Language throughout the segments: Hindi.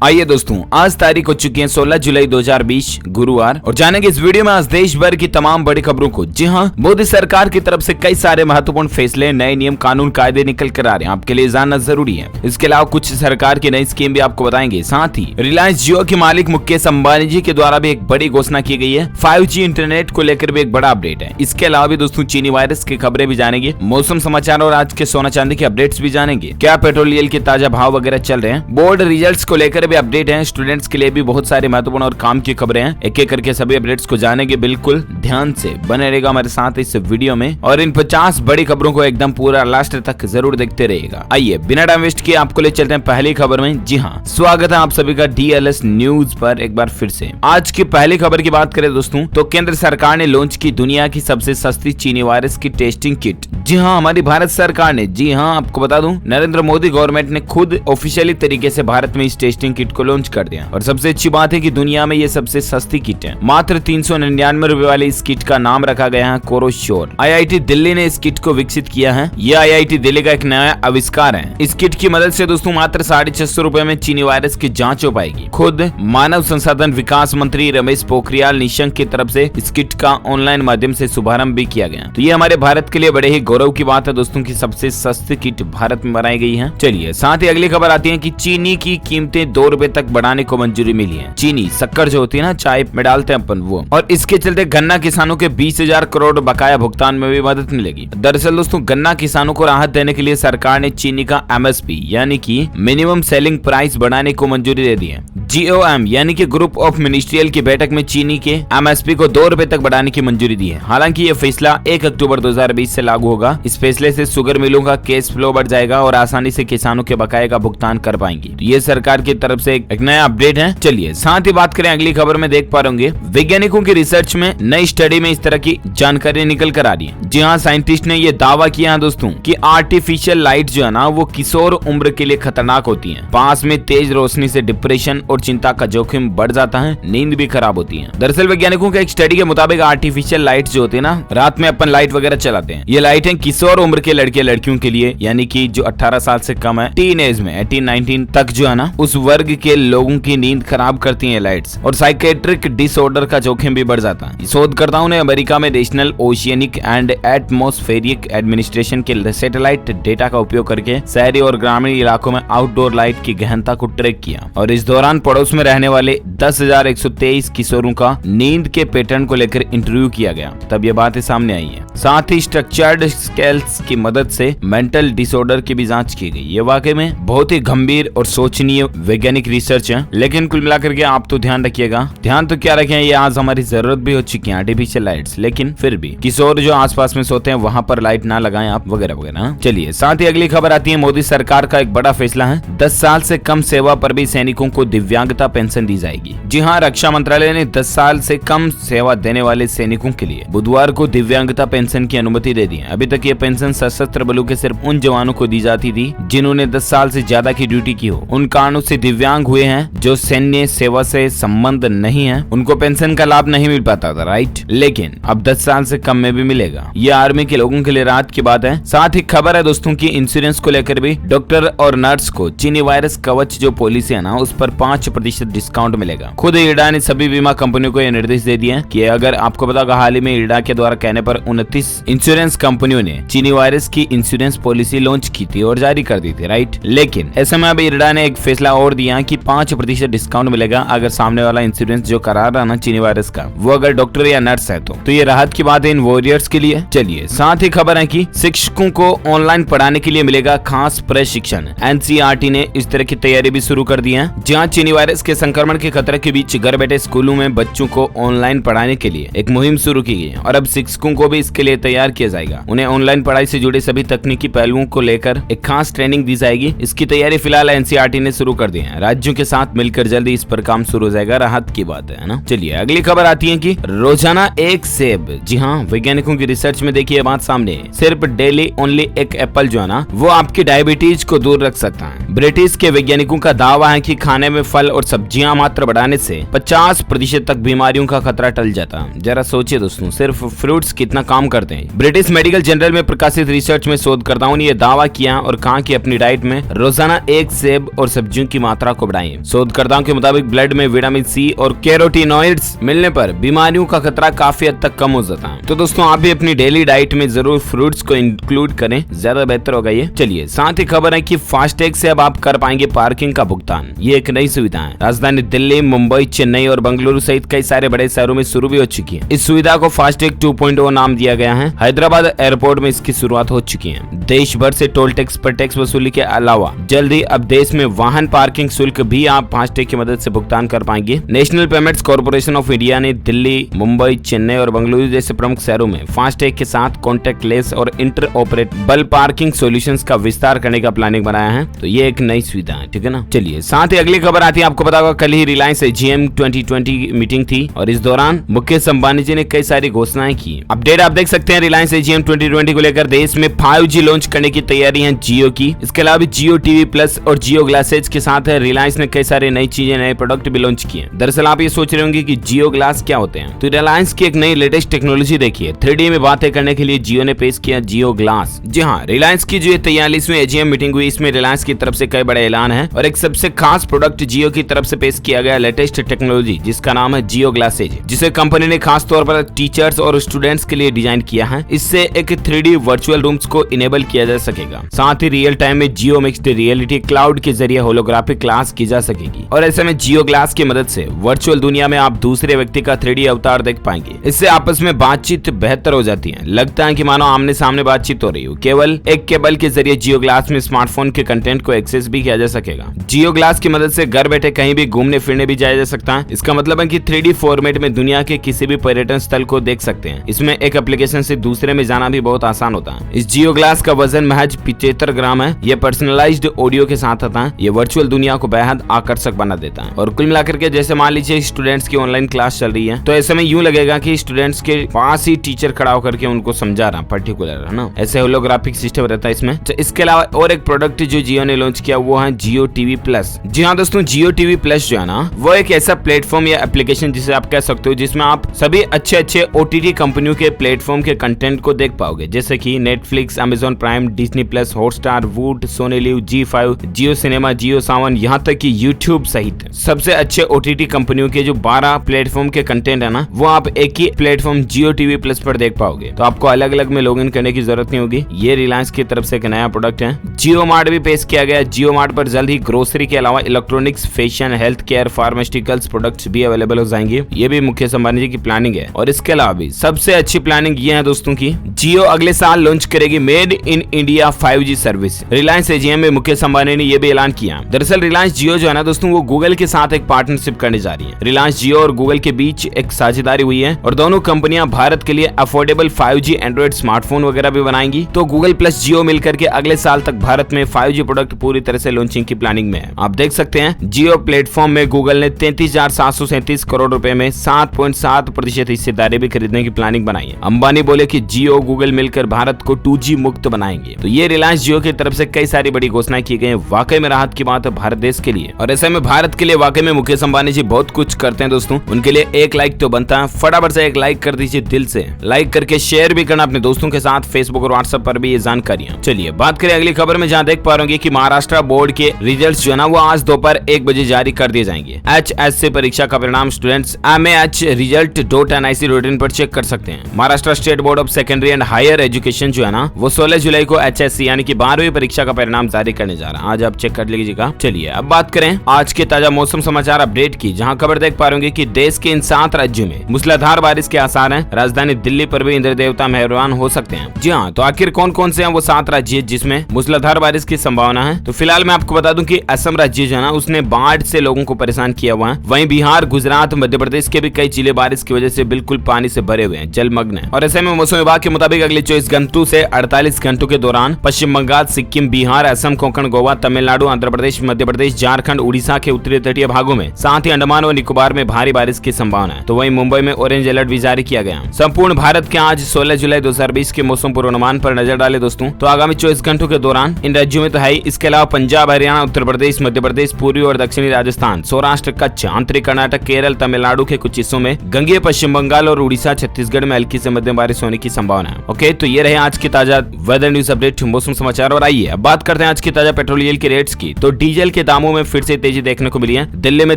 आइए दोस्तों, आज तारीख हो चुकी है 16 जुलाई 2020 गुरुवार और जानेंगे इस वीडियो में आज देश भर की तमाम बड़ी खबरों को। जी हां, मोदी सरकार की तरफ से कई सारे महत्वपूर्ण फैसले, नए नियम, कानून, कायदे निकल कर आ रहे हैं, आपके लिए जानना जरूरी है। इसके अलावा कुछ सरकार की नई स्कीम भी आपको बताएंगे। साथ ही रिलायंस जियो के मालिक मुकेश अंबानी जी के द्वारा भी एक बड़ी घोषणा की गई है। 5G इंटरनेट को लेकर भी एक बड़ा अपडेट है। इसके अलावा भी दोस्तों चीनी वायरस की खबरें भी जानेंगे, मौसम समाचार और आज के सोना चांदी के अपडेट्स भी जानेंगे। क्या पेट्रोल डीजल के ताजा भाव वगैरह चल रहे हैं, बोर्ड रिजल्ट्स को लेकर भी अपडेट है। स्टूडेंट्स के लिए भी बहुत सारे महत्वपूर्ण और काम की खबरें हैं। एक एक करके सभी अपडेट्स को जानेंगे। बिल्कुल ध्यान से बने रहेगा हमारे साथ इस वीडियो में और इन 50 बड़ी खबरों को एकदम पूरा लास्ट तक जरूर देखते रहिएगा। आइए बिना टाइम वेस्ट किए आपको ले चलते हैं पहली खबर में। जी हाँ, स्वागत है आप सभी का DLS न्यूज पर एक बार फिर से। आज की पहली खबर की बात करें दोस्तों तो केंद्र सरकार ने लॉन्च की दुनिया की सबसे सस्ती चीनी वायरस की टेस्टिंग किट। जी हाँ, हमारी भारत सरकार ने, जी हाँ आपको बता दूं, नरेंद्र मोदी गवर्नमेंट ने खुद ऑफिशियली तरीके से भारत में इस टेस्टिंग किट को लॉन्च कर दिया। और सबसे अच्छी बात है कि दुनिया में ये सबसे सस्ती किट है। मात्र 399 रुपए वाली इस किट का नाम रखा गया है कोरोश्योर। IIT दिल्ली ने इस किट को विकसित किया है। यह IIT दिल्ली का एक नया आविष्कार है। इस किट की मदद से दोस्तों मात्र 650 रुपए में चीनी वायरस की जांच हो पाएगी। खुद मानव संसाधन विकास मंत्री रमेश पोखरियाल निशंक की तरफ से इस किट का ऑनलाइन माध्यम से शुभारंभ भी किया गया। तो ये हमारे भारत के लिए बड़े ही गौरव की बात है दोस्तों की सबसे सस्ती किट भारत में बनाई गई है। चलिए साथ ही अगली खबर आती है कि चीनी की कीमतें 2 रुपए तक बढ़ाने को मंजूरी मिली है। चीनी शक्कर जो होती है ना, चाय में डालते हैं अपन वो, और इसके चलते गन्ना किसानों के 20,000 करोड़ बकाया भुगतान में भी मदद मिलेगी। दरअसल दोस्तों गन्ना किसानों को राहत देने के लिए सरकार ने चीनी का MSP यानी कि मिनिमम सेलिंग प्राइस बढ़ाने को मंजूरी दे दी है। GOM यानी कि ग्रुप ऑफ मिनिस्ट्रियल की बैठक में चीनी के MSP को 2 रुपए तक बढ़ाने की मंजूरी दी है। हालांकि यह फैसला 1 अक्टूबर 2020 से लागू होगा। इस फैसले से शुगर मिलों का कैश फ्लो बढ़ जाएगा और आसानी से किसानों के बकाये का भुगतान कर पाएंगे। तो ये सरकार की तरफ से एक नया अपडेट है। चलिए साथ ही बात करें अगली खबर में, देख पा रहे वैज्ञानिकों की रिसर्च में नई स्टडी में इस तरह की जानकारी निकल कर आ रही है। जी हाँ, साइंटिस्ट ने ये दावा किया है दोस्तों कि आर्टिफिशियल लाइट जो है ना वो किशोर उम्र के लिए खतरनाक होती है। पास में तेज रोशनी से डिप्रेशन और चिंता का जोखिम बढ़ जाता है, नींद भी खराब होती है। दरअसल वैज्ञानिकों के एक स्टडी के मुताबिक आर्टिफिशियल लाइट जो होती है ना, रात में अपन लाइट वगैरह चलाते हैं, ये लाइटें किशोर उम्र के लड़के लड़कियों के लिए यानी कि जो 18 साल से कम है, टीन एज में 18-19 तक जो है ना, उस वर्ग के लोगों की नींद खराब करती है लाइट्स और साइकेट्रिक डिसऑर्डर का जोखिम भी बढ़ जाता है। शोधकर्ताओं ने अमेरिका में national oceanic and atmospheric administration के सैटेलाइट डेटा का उपयोग करके शहरी और ग्रामीण इलाकों में आउटडोर लाइट की गहनता को ट्रैक किया और इस दौरान पड़ोस में रहने वाले 10,123 किशोरों का नींद के पैटर्न को लेकर इंटरव्यू किया गया। तब ये बातें सामने आई है। साथ ही स्ट्रक्चर्ड स्केल्स की मदद से मेंटल डिसऑर्डर की भी जांच की गई। ये वाकई में बहुत ही गंभीर और सोचनीय वैज्ञानिक रिसर्च है। लेकिन कुल मिलाकर के आप तो ध्यान रखिएगा, ध्यान तो क्या रखें, ये आज हमारी जरूरत भी हो चुकी है आर्टिफिशियल लाइट्स, लेकिन फिर भी किशोर जो आसपास में सोते हैं वहां पर लाइट ना लगाएं आप वगैरह वगैरह। चलिए साथ ही अगली खबर आती है, मोदी सरकार का एक बड़ा फैसला है। 10 साल से कम सेवा पर भी सैनिकों को दिव्यांगता पेंशन दी जाएगी। जी हाँ, रक्षा मंत्रालय ने 10 साल से कम सेवा देने वाले सैनिकों के लिए बुधवार को दिव्यांगता पेंशन की अनुमति दे दी है। अभी तक ये पेंशन सशस्त्र बलों के सिर्फ उन जवानों को दी जाती थी जिन्होंने 10 साल से ज्यादा की ड्यूटी की हो, उन कारणों से दिव्यांग हुए हैं, जो सैन्य सेवा से संबंध नहीं है, उनको पेंशन का लाभ नहीं मिल पाता था, राइट। लेकिन अब 10 साल से कम में भी मिलेगा। ये आर्मी के लोगों के लिए राहत की बात है। साथ ही खबर है दोस्तों की इंश्योरेंस को लेकर भी, डॉक्टर और नर्स को चीनी वायरस कवच जो पॉलिसी है ना, उस पर 5% डिस्काउंट मिलेगा। खुद इरडा ने सभी बीमा कंपनियों को यह निर्देश दे दिया कि अगर आपको पता होगा, हाल ही में इरडा के द्वारा कहने पर 29 इंश्योरेंस कंपनियों ने चीनी वायरस की इंश्योरेंस पॉलिसी लॉन्च की थी और जारी कर दी थी, राइट। लेकिन ऐसे में अब इरडा ने एक फैसला और दिया कि 5% डिस्काउंट मिलेगा अगर सामने वाला इंश्योरेंस जो करा रहा ना चीनी वायरस का, वो अगर डॉक्टर या नर्स है तो ये राहत की बात है इन वॉरियर्स के लिए। चलिए साथ ही खबर है कि शिक्षकों को ऑनलाइन पढ़ाने के लिए मिलेगा खास प्रशिक्षण। NCERT ने इस तरह की तैयारी भी शुरू कर दी है। जहां चीनी वायरस के संक्रमण के खतरे के बीच घर बैठे स्कूलों में बच्चों को ऑनलाइन पढ़ाने के लिए एक मुहिम शुरू की गई और अब शिक्षकों को भी इसके लिए तैयार किया जाएगा। उन्हें ऑनलाइन पढ़ाई से जुड़े सभी तकनीकी पहलुओं को लेकर एक खास ट्रेनिंग दी जाएगी। इसकी तैयारी फिलहाल NCERT ने शुरू कर दी है। राज्यों के साथ मिलकर जल्दी इस पर काम शुरू हो जाएगा, राहत की बात है ना। चलिए अगली खबर आती है कि रोजाना एक सेब। जी हाँ, वैज्ञानिकों की रिसर्च में देखिए बात सामने, सिर्फ डेली ओनली एक एप्पल जो है ना, वो आपकी डायबिटीज को दूर रख सकता है। ब्रिटिश के वैज्ञानिकों का दावा है कि खाने में फल फल और सब्जियां मात्र बढ़ाने से 50% तक बीमारियों का खतरा टल जाता। जरा सोचिए दोस्तों, सिर्फ फ्रूट्स कितना काम करते हैं। ब्रिटिश मेडिकल जर्नल में प्रकाशित रिसर्च में शोधकर्ताओं ने यह दावा किया और कहा कि अपनी डाइट में रोजाना एक सेब और सब्जियों की मात्रा को बढ़ाएं। शोधकर्ताओं के मुताबिक ब्लड में विटामिन सी और कैरोटीनॉइड्स मिलने पर बीमारियों का खतरा काफी हद तक कम हो जाता है। तो दोस्तों आप भी अपनी डेली डाइट में जरूर फ्रूट्स को इंक्लूड करें, ज्यादा बेहतर होगा ये। चलिए, साथ ही खबर है कि फास्टैग से अब आप कर पाएंगे पार्किंग का भुगतान। ये एक नई सुविधा है। राजधानी दिल्ली, मुंबई, चेन्नई और बेंगलुरु सहित कई सारे बड़े शहरों में शुरू भी हो चुकी है। इस सुविधा को फास्टैग 2.0 नाम दिया गया है। हैदराबाद एयरपोर्ट में इसकी शुरुआत हो चुकी है। देश भर से टोल टैक्स पर टैक्स वसूली के अलावा जल्द ही अब देश में वाहन पार्किंग शुल्क भी आप फास्टैग की मदद से भुगतान कर पाएंगे। National payments corporation of India ने दिल्ली, मुंबई, चेन्नई और बेंगलुरु जैसे प्रमुख शहरों में फास्टैग के साथ कॉन्टैक्टलेस और इंटर ऑपरेटेबल पार्किंग सॉल्यूशंस का विस्तार करने का प्लानिंग बनाया है। तो ये एक नई सुविधा है, ठीक है ना। चलिए, साथ ही अगली खबर आती है। आपको पता होगा कल ही रिलायंस AGM 2020 मीटिंग थी और इस दौरान मुकेश अंबानी जी ने कई सारी घोषणाएं की। अपडेट आप देख सकते हैं रिलायंस AGM 2020 को लेकर देश में 5G लॉन्च करने की तैयारी है जियो की। इसके अलावा जियो TV प्लस और जियो ग्लासेज के साथ रिलायंस ने कई सारे नई चीजें, नए प्रोडक्ट भी लॉन्च किए। दरअसल आप ये सोच रहे होंगे कि जियो ग्लास क्या होते हैं, तो रिलायंस की एक नई लेटेस्ट टेक्नोलॉजी देखिए। 3D में बातें करने के लिए जियो ने पेश किया जियो ग्लास। जी हाँ, रिलायंस की जो 43वीं AGM मीटिंग हुई, इसमें रिलायंस की तरफ से कई बड़े ऐलान है और एक सबसे खास प्रोडक्ट जियो की तरफ से पेश किया गया लेटेस्ट टेक्नोलॉजी जिसका नाम है जियो ग्लासेज, जिसे कंपनी ने खास तौर पर टीचर्स और स्टूडेंट्स के लिए डिजाइन किया है। इससे एक 3D वर्चुअल रूम्स को इनेबल किया जा सकेगा। साथ ही रियल टाइम में जियो मिक्स्ड रियलिटी क्लाउड के जरिए होलोग्राफिक क्लास की जा सकेगी और ऐसे में जियो ग्लास की मदद से वर्चुअल दुनिया में आप दूसरे व्यक्ति का 3D अवतार देख पाएंगे। इससे आपस में बातचीत बेहतर हो जाती है। लगता है कि मानो आमने सामने बातचीत हो रही हो। केवल एक केबल के जरिए जियो ग्लास में स्मार्टफोन के कंटेंट को एक्सेस भी किया जा सकेगा। जियो ग्लास की मदद से घर बैठे कहीं भी घूमने फिरने भी जाया जा सकता है। इसका मतलब है कि 3D फॉर्मेट में दुनिया के किसी भी पर्यटन स्थल को देख सकते हैं। इसमें एक एप्लीकेशन से दूसरे में जाना भी बहुत आसान होता है। इस जियो ग्लास का वजन महज 75 ग्राम है। यह पर्सनलाइज्ड ऑडियो के साथ आता है। ये वर्चुअल दुनिया को बेहद आकर्षक बना देता है। और कुल मिलाकर के जैसे मान लीजिए स्टूडेंट्स की ऑनलाइन क्लास चल रही है, तो ऐसे में यूं लगेगा कि स्टूडेंट्स के पास ही टीचर खड़ा होकर के उनको समझा रहा पर्टिकुलर, है ना। ऐसे होलोग्राफिक सिस्टम रहता है इसमें। तो इसके अलावा और एक प्रोडक्ट जो जियो ने लॉन्च किया वो है जियो TV प्लस। जी हाँ दोस्तों, जियो TV प्लस जो है ना, वो एक ऐसा प्लेटफॉर्म या एप्लीकेशन जिसे आप कह सकते हो जिसमें आप सभी अच्छे OTT कंपनियों के प्लेटफॉर्म के कंटेंट को देख पाओगे, जैसे कि Netflix, Amazon prime, Disney plus, Hotstar, वूट, सोनी लिव, G5, जियो सिनेमा, जियो सावन, यहाँ तक कि यूट्यूब सहित सबसे अच्छे OTT कंपनियों के जो 12 प्लेटफॉर्म के कंटेंट है ना, वो आप एक ही प्लेटफॉर्म जियो TV प्लस पर देख पाओगे। तो आपको अलग अलग में लॉगिन करने की जरूरत नहीं होगी। ये रिलायंस की तरफ से एक नया प्रोडक्ट है। जियो मार्ट भी पेश किया गया। जियो मार्ट पर जल्द ही ग्रोसरी के अलावा electronics, fashion, health care, pharmaceuticals products भी अवेलेबल हो जाएंगे। ये भी मुकेश अंबानी जी की प्लानिंग है। और इसके अलावा भी सबसे अच्छी प्लानिंग ये है दोस्तों की, जियो अगले साल लॉन्च करेगी made in India 5G service. Reliance AGM में मुकेश अंबानी ने यह भी ऐलान किया। दरअसल रिलायंस जियो जो है ना दोस्तों, वो गूगल के साथ एक पार्टनरशिप करने जा रही है। रिलायंस जियो और गूगल के बीच एक साझेदारी हुई है और दोनों कंपनियां भारत के लिए अफोर्डेबल 5G एंड्रॉइड स्मार्टफोन वगैरह भी बनाएंगी। तो गूगल प्लस जियो मिलकर के अगले साल तक भारत में 5G प्रोडक्ट पूरी तरह से लॉन्चिंग की प्लानिंग में है। आप देख सकते हैं जियो प्लेटफॉर्म में गूगल ने 33,737 करोड़ रुपए में 7.7% हिस्सेदारी भी खरीदने की प्लानिंग बनाई है। अंबानी बोले कि जियो गूगल मिलकर भारत को 2G मुक्त बनाएंगे। तो ये रिलायंस जियो की तरफ से कई सारी बड़ी घोषणाएं की गई हैं। वाकई में राहत की बात है भारत देश के लिए। और ऐसे में भारत के लिए वाकई में मुकेश अंबानी जी बहुत कुछ करते हैं दोस्तों। उनके लिए एक लाइक तो बनता है। फटाफट से एक लाइक कर दीजिए, दिल से लाइक करके शेयर भी करना अपने दोस्तों के साथ, फेसबुक और व्हाट्सएप पर भी ये जानकारियां। चलिए बात करें अगली खबर में, जहां देख पा रहे कि महाराष्ट्र बोर्ड के रिजल्ट जो है ना, वो आज दोपहर 1 बजे जारी कर दिए जाएंगे। HSC परीक्षा का परिणाम स्टूडेंट्स MAH-result.nic.in पर चेक कर सकते हैं। Maharashtra state board of secondary and higher education जो है ना, वो 16 जुलाई को HSC यानी कि 12वीं परीक्षा का परिणाम जारी करने जा रहा है। आज आप चेक कर लीजिएगा। चलिए अब बात करें आज के ताजा मौसम समाचार अपडेट की, जहां खबर देख पा रहे कि देश के इन 7 राज्यों में मूसलाधार बारिश के आसार हैं। राजधानी दिल्ली पर भी इंद्र देवता मेहरबान हो सकते हैं। जी हाँ, तो आखिर कौन कौन से हैं वो 7 राज्य जिसमें मूसलाधार बारिश की संभावना है? तो फिलहाल मैं आपको बता दूं कि असम राज्य जो है ना, उसने बाढ़ से लोगों को परेशान किया हुआ है। वहीं बिहार, गुजरात, मध्य प्रदेश के भी कई जिले बारिश की वजह से बिल्कुल पानी से भरे हुए हैं, जलमग्न है। और ऐसे में मौसम विभाग के मुताबिक अगले 24 घंटों से 48 घंटों के दौरान पश्चिम बंगाल, सिक्किम, बिहार, असम, कोंकण, गोवा, तमिलनाडु, आंध्र प्रदेश, मध्य प्रदेश, झारखंड, उड़ीसा के उत्तरी तटीय भागों में, साथ ही अंडमान और निकोबार में भारी बारिश की संभावना है। तो वहीं मुंबई में ऑरेंज अलर्ट भी जारी किया गया। संपूर्ण भारत के आज 16 जुलाई 2020 के मौसम पूर्वानुमान पर नजर डाले दोस्तों, तो आगामी 24 घंटों के दौरान इन राज्यों में तो है। इसके अलावा पंजाब, हरियाणा, उत्तर प्रदेश, मध्य प्रदेश, पूर्वी और दक्षिण दक्षिणी राजस्थान, सौराष्ट्र, कच्छ, आंतरिक कर्नाटक, केरल, तमिलनाडु के कुछ हिस्सों में, गंगेय पश्चिम बंगाल और उड़ीसा, छत्तीसगढ़ में हल्की से मध्यम बारिश होने की संभावना है। ओके, तो ये रहे आज की ताजा वेदर न्यूज अपडेट, मौसम समाचार। और आइए अब बात करते हैं आज की ताजा पेट्रोल के रेट्स की। तो डीजल के दामों में फिर से तेजी देखने को मिली है। दिल्ली में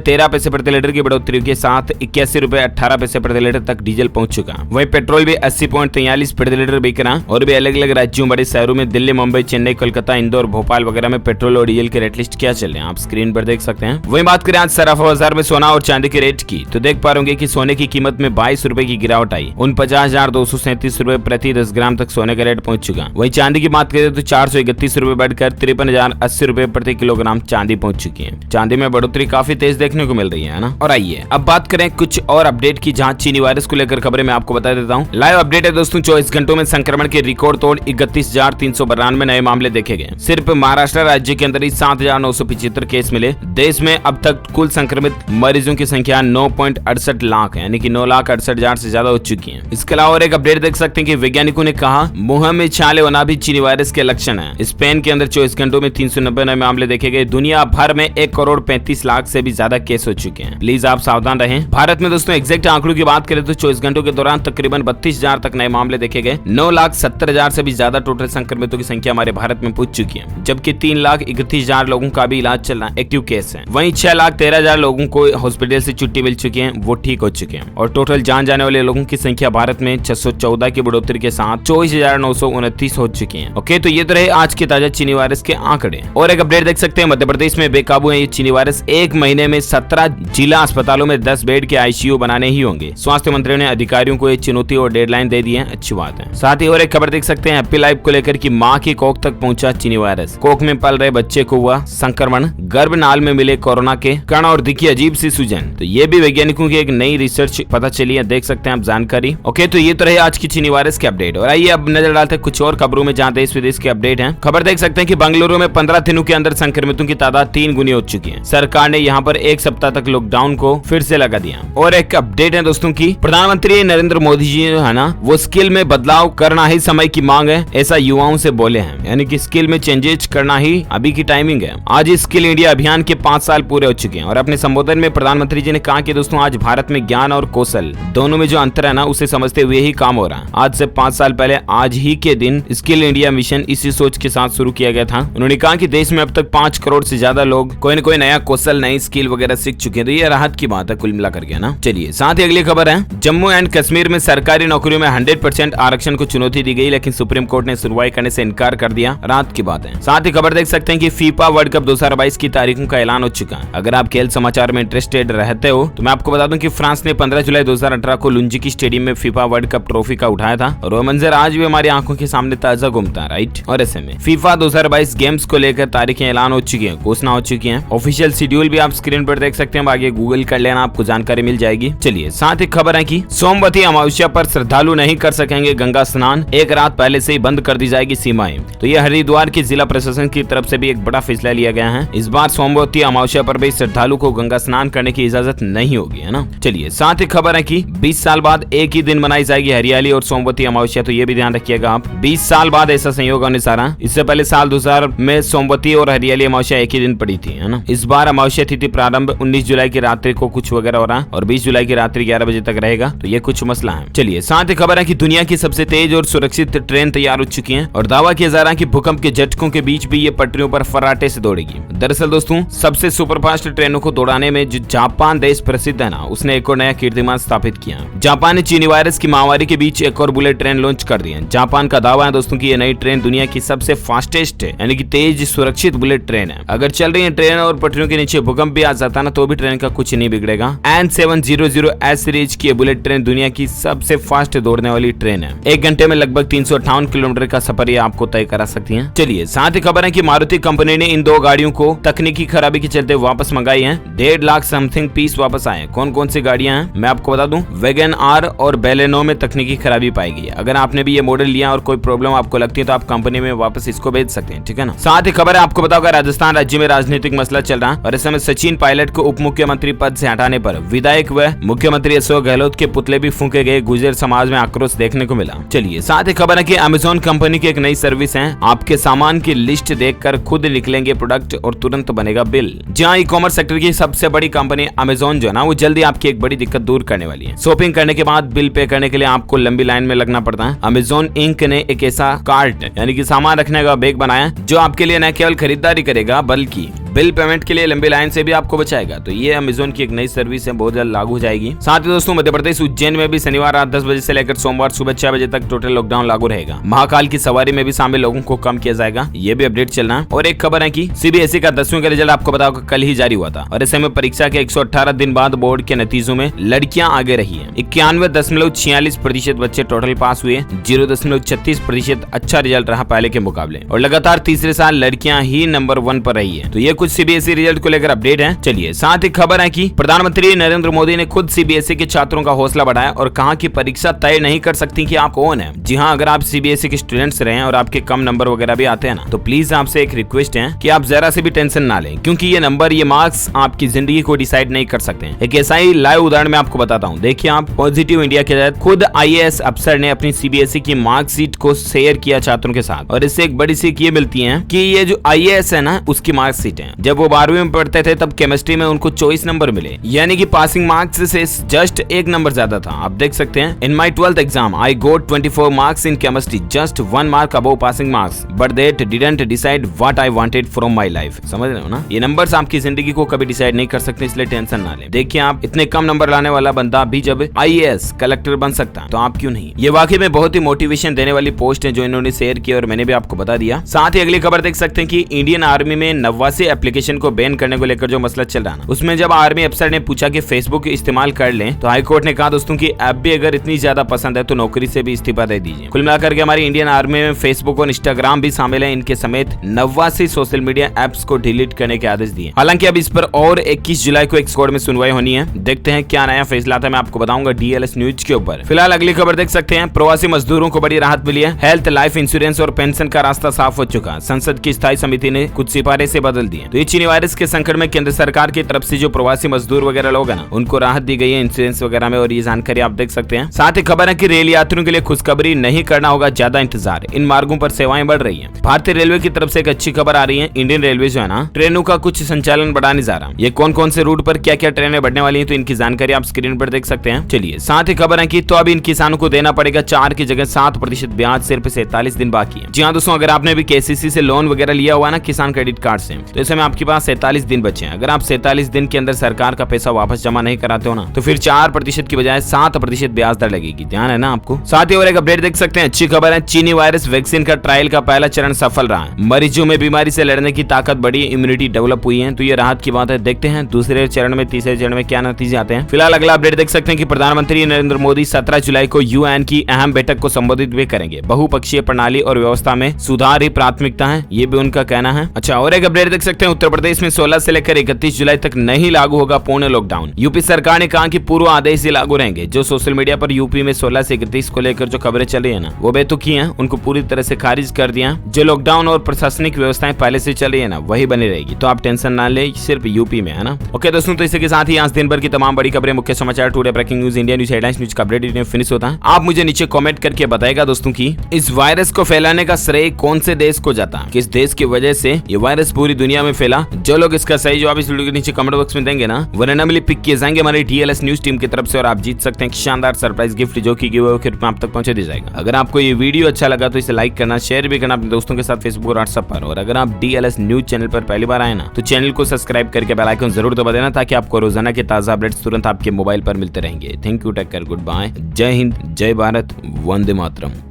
13 पैसे प्रति लीटर की बढ़ोतरी के साथ 81 रुपए 18 पैसे प्रति लीटर तक डीजल पहुंच चुका। वहीं पेट्रोल भी 80.43 प्रति लीटर बिक रहा और भी अलग अलग राज्यों बड़े शहरों में दिल्ली, मुंबई, चेन्नई, कोलकाता, इंदौर, भोपाल वगैरह में पेट्रोल और डीजल के रेट लिस्ट क्या चल रहे हैं आप स्क्रीन पर देख सकते हैं। वहीं बात करें आज सराफा बाजार में सोना और चांदी के रेट की, तो देख पा रहे कि सोने की कीमत में 22 रुपए की गिरावट आई। 49,237 रुपए प्रति 10 ग्राम तक सोने का रेट पहुंच चुका। वहीं चांदी की बात करें तो 431 रुपए बढ़कर 53,080 रुपए प्रति किलोग्राम चांदी पहुंच चुकी है। चांदी में बढ़ोतरी काफी तेज देखने को मिल रही है ना। और आइए अब बात करें कुछ और अपडेट की, जहां चीनी वायरस को लेकर खबरें मैं आपको बता देता हूं। लाइव अपडेट है दोस्तों, 24 घंटों में संक्रमण के रिकॉर्ड तोड़ 31,392 नए मामले देखे गए। सिर्फ महाराष्ट्र राज्य के अंदर ही 7,975 केस मिले। देश में अब तक कुल संक्रमित मरीजों की संख्या 9.68 लाख है, यानी कि 9,68,000 से ज्यादा हो चुकी है। इसके अलावा और एक अपडेट देख सकते हैं कि वैज्ञानिकों ने कहा मुंह में छाले होना भी चीनी वायरस के लक्षण है। स्पेन के अंदर 24 घंटों में 390 नए मामले देखे गए। दुनिया भर में 1,35,00,000 से भी ज्यादा केस हो चुके हैं। प्लीज आप सावधान रहें। भारत में दोस्तों एग्जैक्ट आंकड़ों की बात करें तो 24 घंटों के दौरान तकरीबन 32,000 तक नए मामले देखे गए। 9,70,000 से भी ज्यादा टोटल संक्रमितों की संख्या हमारे भारत में पहुंच चुकी है, जबकि 3,31,000 लोगों का भी इलाज चल रहा है, एक्टिव केस है। वहीं 6,13,000 लोगों को हॉस्पिटल से छुट्टी मिल चुकी है, वो ठीक हो चुके हैं। और टोटल जान जाने वाले लोगों की संख्या भारत में 614 की बढ़ोतरी के साथ 24,929 हो चुकी है। ओके, तो ये तो रहे आज के ताजा चीनी वायरस के आंकड़े। और एक अपडेट देख सकते हैं, मध्य प्रदेश में बेकाबू है ये चीनी वायरस। एक महीने में 17 जिला अस्पतालों में 10 बेड के आईसीयू बनाने ही होंगे। स्वास्थ्य मंत्री ने अधिकारियों को ये चुनौती और डेडलाइन दे दी है, अच्छी बात है। साथ ही और एक खबर देख सकते हैं हैप्पी लाइफ को लेकर कि मां की कोख तक पहुंचा चीनी वायरस। कोख में पल रहे बच्चे को हुआ संक्रमण, गर्भनाल में मिले कोरोना के कण और दिखी अजीब सी सूजन। तो ये भी वैज्ञानिकों की एक नई रिसर्च पता चली है, देख सकते हैं आप जानकारी। ओके, तो ये तो रहे आज की चीनी वायरस के अपडेट। और आइए अब नजर डालते हैं कुछ और खबरों में, जहां देश विदेश के अपडेट हैं। खबर देख सकते हैं कि बेंगलुरु में 15 दिनों के अंदर संक्रमितों की तादाद 3 गुनी हो चुकी है। सरकार ने यहाँ पर 1 सप्ताह तक लॉकडाउन को फिर से लगा दिया। और एक अपडेट है दोस्तों की, प्रधानमंत्री नरेंद्र मोदी जी है ना, वो स्किल में बदलाव करना ही समय की मांग है, ऐसा युवाओं से बोले हैं। यानी कि स्किल में चेंजेस करना ही अभी की टाइमिंग है। आज स्किल इंडिया अभियान के 5 साल पूरे हो चुके हैं। और अपने संबोधन में प्रधानमंत्री जी ने कहा कि दोस्तों आज भारत में ज्ञान और कौशल दोनों में जो अंतर है ना, उसे समझते हुए ही काम हो रहा है। आज से 5 साल पहले आज ही के दिन स्किल इंडिया मिशन इसी सोच के साथ शुरू किया गया था। उन्होंने कहा कि देश में अब तक 5 करोड़ से ज्यादा लोग कोई न कोई नया कौशल, नई स्किल वगैरह सीख चुके हैं। तो ये राहत की बात है कुल मिलाकर के ना। चलिए साथ ही अगली खबर है, जम्मू एंड कश्मीर में सरकारी नौकरियों में 100% आरक्षण को चुनौती दी गई, लेकिन सुप्रीम कोर्ट ने सुनवाई करने से इनकार कर दिया। राहत की बात है। साथ ही खबर देख सकते हैं कि फीफा वर्ल्ड कप 2022 की तारीखों का ऐलान हो चुका है। अगर आप खेल समाचार में इंटरेस्टेड रहते हो तो मैं आपको बता दूं कि फ्रांस ने 15 जुलाई 2018 को लुंजिकी स्टेडियम में फीफा वर्ल्ड कप ट्रॉफी का उठाया था। और वो मंजर आज भी हमारी आंखों के सामने ताजा घूमता है, राइट। और ऐसे में फीफा 2022 गेम्स को लेकर तारीखें ऐलान हो चुकी है, घोषणा हो चुकी है। ऑफिशियल शेड्यूल भी आप स्क्रीन पर देख सकते हैं, आगे गूगल कर लेना, आपको जानकारी मिल जाएगी। चलिए साथ ही खबर है कि सोमवती अमावस्या पर श्रद्धालु नहीं कर सकेंगे गंगा स्नान, एक रात पहले से ही बंद कर दी जाएगी सीमाएं। तो ये हरिद्वार की जिला प्रशासन की तरफ से भी एक बड़ा फैसला लिया गया है। इस बार सोमवती अमावस्या पर भी श्रद्धालु को गंगा स्नान करने की इजाजत नहीं होगी, है ना। चलिए साथ ही खबर है कि 20 साल बाद एक ही दिन मनाई जाएगी हरियाली और सोमवती अमावस्या। तो ये भी ध्यान रखिएगा आप, 20 साल बाद ऐसा संयोग होने सारा। इससे पहले साल 2000 में सोमवती और हरियाली अमावस्या एक ही दिन पड़ी थी, है ना। इस बार अमावस्या तिथि प्रारंभ 19 जुलाई की रात्रि को कुछ वगैरह हो रहा है और 20 जुलाई की रात्रि 11 बजे तक रहेगा। तो ये कुछ मसला है। चलिए साथ ही खबर है कि दुनिया की सबसे तेज और सुरक्षित ट्रेन तैयार हो चुकी है और दावा किया जा रहा है कि भूकंप के झटकों के बीच भी ये पटरियों पर फर्राटे से दौड़ेगी। दरअसल दोस्तों सबसे सुपरफास्ट ट्रेनों को दौड़ाने में जो जापान देश प्रसिद्ध है ना, उसने एक और नया कीर्तिमान स्थापित किया। जापान ने चीनी वायरस की महामारी के बीच एक और बुलेट ट्रेन लॉन्च कर दी है। जापान का दावा है दोस्तों की ये नई ट्रेन दुनिया की सबसे फास्टेस्ट यानी कि तेज सुरक्षित बुलेट ट्रेन है। अगर चल रही है ट्रेन और पटरियों के नीचे भूकंप भी आ जाता ना, तो भी ट्रेन का कुछ नहीं बिगड़ेगा। N700S सीरीज की बुलेट ट्रेन दुनिया की सबसे फास्ट दौड़ने वाली ट्रेन है। 1 घंटे में लगभग 358 किलोमीटर का सफर ये आपको तय करा सकती है। चलिए साथ ही खबर है कि मारुति कंपनी ने इन 2 गाड़ियों को तकनीकी खराबी के चलते वापस मंगाई है। 1.5 लाख समथिंग पीस वापस आए। कौन कौन सी गाड़ियां हैं मैं आपको बता दूं, वैगन आर और बेलेनो में तकनीकी खराबी पाई गई। अगर आपने भी ये मॉडल लिया और कोई प्रॉब्लम आपको लगती है तो आप कंपनी में वापस इसको भेज सकते हैं, ठीक है ना। साथ ही खबर है आपको बताऊंगा राजस्थान राज्य में राजनीतिक मसला चल रहा है और इस समय सचिन पायलट को उप मुख्यमंत्री पद से हटाने पर विधायक व मुख्यमंत्री अशोक गहलोत के पुतले भी फूंके गए। गुर्जर समाज में आक्रोश देखने को मिला। चलिए साथ ही खबर है कि अमेज़न कंपनी की एक नई सर्विस है, आपके सामान की लिस्ट देखकर खुद निकलेंगे प्रोडक्ट और तुरंत बनेगा बिल। जहाँ ई कॉमर्स सेक्टर की सबसे बड़ी कंपनी अमेजोन जो है ना, वो जल्दी आपकी एक बड़ी दिक्कत दूर करने वाली है। शॉपिंग करने के बाद बिल पे करने के लिए आपको लंबी लाइन में लगना पड़ता है। अमेजोन इंक ने एक ऐसा कार्ट यानी कि सामान रखने का बैग बनाया जो आपके लिए न केवल खरीदारी करेगा बल्कि बिल पेमेंट के लिए लंबी लाइन से भी आपको बचाएगा। तो ये अमेजोन की एक नई सर्विस है, बहुत जल्द लागू हो जाएगी। साथ ही दोस्तों मध्य प्रदेश उज्जैन में भी शनिवार रात 10 बजे से लेकर सोमवार सुबह 6 बजे तक टोटल लॉकडाउन लागू रहेगा। महाकाल की सवारी में भी शामिल लोगों को कम किया जाएगा, ये भी अपडेट चलना है। और एक खबर है कि सीबीएसई का 10वीं का रिजल्ट आपको बताओ कल ही जारी हुआ था और ऐसे में परीक्षा के 118 दिन बाद बोर्ड के नतीजों में लड़कियां आगे रही है। 91.46% बच्चे टोटल पास हुए, 0.36% अच्छा रिजल्ट रहा पहले के मुकाबले और लगातार तीसरे साल लड़कियां ही नंबर 1 पर रही है। तो ये कुछ सीबीएसई रिजल्ट को लेकर अपडेट है। चलिए साथ ही खबर है कि प्रधानमंत्री नरेंद्र मोदी ने खुद सीबीएसई के छात्रों का हौसला बढ़ाया और कहा कि परीक्षा तय नहीं कर सकती कि आप कौन है। जी हाँ, अगर आप सीबीएसई के स्टूडेंट्स रहे हैं और आपके कम नंबर वगैरह भी आते हैं ना, तो प्लीज आपसे एक रिक्वेस्ट है कि आप जरा से भी टेंशन ना लें, क्योंकि ये नंबर, ये मार्क्स आपकी जिंदगी को डिसाइड नहीं कर सकते हैं। एक ऐसा ही लाइव उदाहरण मैं आपको बताता हूँ। देखिए, आप पॉजिटिव इंडिया के तहत खुद आईएएस अफसर ने अपनी सीबीएसई की मार्कशीट को शेयर किया छात्रों के साथ और इससे एक बड़ी सीख ये मिलती है कि ये जो आईएएस है ना, उसकी मार्कशीट है। जब वो 12वीं में पढ़ते थे तब केमिस्ट्री में उनको 24 नंबर मिले, यानी कि पासिंग मार्क्स से जस्ट 1 नंबर ज्यादा था। आप देख सकते हैं, in my 12th exam I got 24 marks in chemistry, just 1 mark above passing marks, but that didn't decide what I wanted from my life. समझ रहे हो ना, ये नंबर्स आपकी जिंदगी को कभी डिसाइड नहीं कर सकते, इसलिए टेंशन ना लें। देखिए, आप इतने कम नंबर लाने वाला बंदा भी जब आईएएस कलेक्टर बन सकता है तो आप क्यों नहीं। ये वाकई में बहुत ही मोटिवेशन देने वाली पोस्ट है जो इन्होंने शेयर की और मैंने भी आपको बता दिया। साथ ही अगली खबर देख सकते हैं कि इंडियन आर्मी में 89 एप्लीकेशन को बैन करने को लेकर जो मसला चल रहा है, उसमें जब आर्मी अफसर ने पूछा कि फेसबुक इस्तेमाल कर लें तो हाईकोर्ट ने कहा दोस्तों की ऐप भी अगर इतनी ज्यादा पसंद है तो नौकरी से भी इस्तीफा दे दीजिए। कुल मिलाकर के हमारी इंडियन आर्मी में फेसबुक और इंस्टाग्राम भी शामिल है, इनके समेत 89 सोशल मीडिया एप्स को डिलीट करने के आदेश दिए। हालांकि अब इस पर और 21 जुलाई को एक कोर्ट में सुनवाई होनी है। देखते हैं क्या नया फैसला था, मैं आपको बताऊंगा डीएलएस न्यूज के ऊपर। फिलहाल अगली खबर देख सकते हैं, प्रवासी मजदूरों को बड़ी राहत मिली है। हेल्थ, लाइफ इंश्योरेंस और पेंशन का रास्ता साफ हो चुका। संसद की स्थायी समिति ने कुछ सिफारिशें बदल दी है। तो ये चीनी वायरस के संकट में केंद्र सरकार की तरफ से जो प्रवासी मजदूर वगैरह लोग हैं ना, उनको राहत दी गई है इंश्योरेंस वगैरह में और ये जानकारी आप देख सकते हैं। साथ ही खबर है कि रेल यात्रियों के लिए खुशखबरी, नहीं करना होगा ज्यादा इंतजार, इन मार्गों पर सेवाएं बढ़ रही हैं। भारतीय रेलवे की तरफ से एक अच्छी खबर आ रही है। इंडियन रेलवे जो है ना, ट्रेनों का कुछ संचालन बढ़ाने जा रहा है। ये कौन कौन से रूट पर क्या क्या ट्रेनें बढ़ने वाली हैं, तो इनकी जानकारी आप स्क्रीन पर देख सकते हैं। चलिए, साथ ही खबर है कि तो अब इन किसानों को देना पड़ेगा 4 की जगह 7% ब्याज, सिर्फ 47 दिन बाकी है। जी हाँ दोस्तों, अगर आपने भी केसीसी से लोन वगैरह लिया हुआ ना, किसान क्रेडिट कार्ड से, तो इस समय आपके पास 47 दिन बचे हैं। अगर आप 47 दिन के अंदर सरकार का पैसा वापस जमा नहीं कराते हो ना, तो फिर 4% की बजाय 7% ब्याज दर लगेगी। ध्यान है ना आपको। साथ ही और एक अपडेट देख सकते हैं, अच्छी खबर है, चीनी वायरस वैक्सीन का ट्रायल का पहला चरण सफल रहा है। मरीजों में बीमारी से लड़ने की ताकत बढ़ी, इम्यूनिटी डेवलप हुई है, तो ये राहत की बात है। देखते हैं दूसरे चरण में, तीसरे चरण में क्या नतीजे आते हैं। फिलहाल अगला अपडेट देख सकते हैं कि प्रधानमंत्री नरेंद्र मोदी 17 जुलाई को यूएन की अहम बैठक को संबोधित भी करेंगे। बहुपक्षीय प्रणाली और व्यवस्था में सुधार ही प्राथमिकता है, ये भी उनका कहना है। अच्छा, और एक अपडेट देख सकते हैं, उत्तर प्रदेश में 16 से लेकर 31 जुलाई तक नहीं लागू होगा पूर्ण लॉकडाउन। यूपी सरकार ने कहा कि पूर्व आदेश ही लागू रहेंगे। जो सोशल मीडिया पर यूपी में 16 से 31 को लेकर जो खबरें चल रही है ना, वो बेतुकी हैं, उनको पूरी तरह से खारिज कर दिया। जो लॉकडाउन और प्रशासनिक व्यवस्थाएं पहले से चल रही है ना, वही बनी रहेगी। तो आप टेंशन ना ले, सिर्फ यूपी में है ना। ओके दोस्तों, तो इसी के साथ ही आज दिन भर की तमाम बड़ी खबरें, मुख्य समाचार, today breaking news, India news, headlines news का अपडेट फिनिश होता है। आप मुझे नीचे कमेंट करके बताएगा दोस्तों की इस वायरस को फैलाने का श्रेय कौन से देश को जाता है, किस देश की वजह से ये वायरस पूरी दुनिया में फैला। जो लोग इसका सही जवाब इस वीडियो के नीचे कमेंट बॉक्स में देंगे ना, वो रैंडमली पिक किए जाएंगे हमारी डीएलएस न्यूज टीम की तरफ से और आप जीत सकते हैं शानदार सरप्राइज गिफ्ट, जो कि गिव अवे के रूप में आप तक पहुंचा दिया जाएगा। अगर आपको ये वीडियो अच्छा लगा तो इसे लाइक करना, शेयर भी करना अपने दोस्तों के साथ फेसबुक और व्हाट्सएप पर। और अगर आप डीएलएस न्यूज चैनल पर पहली बार आए ना, तो चैनल को सब्सक्राइब करके बेल आइकन जरूर दबा देना, ताकि आपको रोजाना के ताजा अपडेट्स तुरंत आपके मोबाइल पर मिलते रहेंगे। Thank you, take care, good bye, जय हिंद, जय भारत, वंदे मातरम।